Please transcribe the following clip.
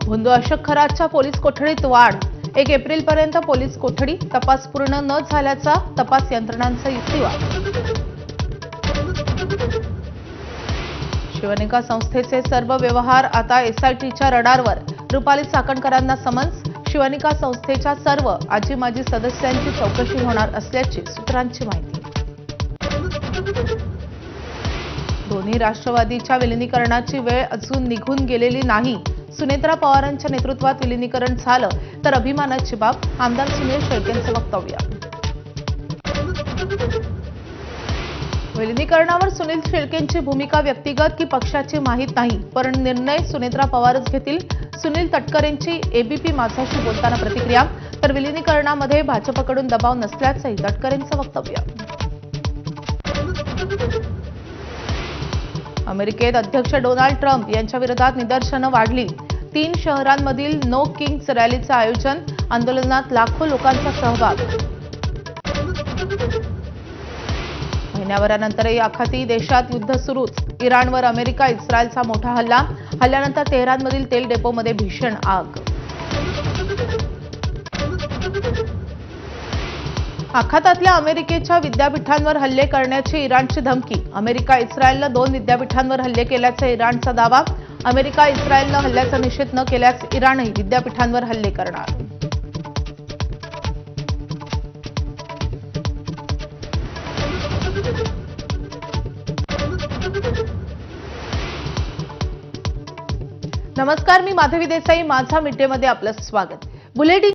भोंदू अशोक खरातच्या पोलीस कोठडीत वाढ, 1 एप्रिलपर्यंत पोलीस कोठडी, तपास पूर्ण न झाल्याचा तपास यंत्रणांचा युक्तिवाद। शिवनिका संस्थेचे सर्व व्यवहार आता एसआयटीच्या रडारवर, रुपाली चाकणकरांना समन्स। शिवनिका संस्थेच्या सर्व आजी माजी सदस्यांची चौकशी होणार असल्याची सूत्रांची माहिती। दोन्ही राष्ट्रवादीच्या विलिनीकरणाची वेळ अजून निघून गेलेली नाही। सुनेत्रा पवारांच्या नेतृत्वात विलिनीकरण झालं तर अभिमानाची बाब, आमदार सुनील शेळकेंचं वक्तव्य। विलिनीकरणावर सुनील शेळकेंची भूमिका व्यक्तिगत की पक्षाची माहीत नाही, पण निर्णय सुनेत्रा पवारच घेतील। सुनील तटकरेंची एबीपी माझाशी बोलताना प्रतिक्रिया, तर विलिनीकरणामध्ये भाजपकडून दबाव नसल्याचंही तटकरेंचं वक्तव्य। अमेरिकेत अध्यक्ष डोनाल्ड ट्रम्प यांच्या विरोधात निदर्शनं वाढली। 3 शहरांमधील नो किंग्स रॅलीचं आयोजन, आंदोलनात लाखो लोकांचा सहभाग। महिन्याभरानंतरही आखाती देशात युद्ध सुरूच, इराणवर अमेरिका इस्रायलचा मोठा हल्ला, हल्ल्यानंतर तेहरानमधील तेल डेपोमध्ये भीषण आग। आखातातल्या अमेरिकेच्या विद्यापीठांवर हल्ले करण्याची इराणची धमकी, अमेरिका इस्रायलनं 2 विद्यापीठांवर हल्ले केल्याचा इराणचा दावा। अमेरिका इस्रायलनं हल्ल्याचा निषेध न केल्यास इराणही विद्यापीठांवर हल्ले करणार। नमस्कार, मी माधवी देसाई, माझा मिड डे मध्ये आपलं स्वागत। बुलेटिन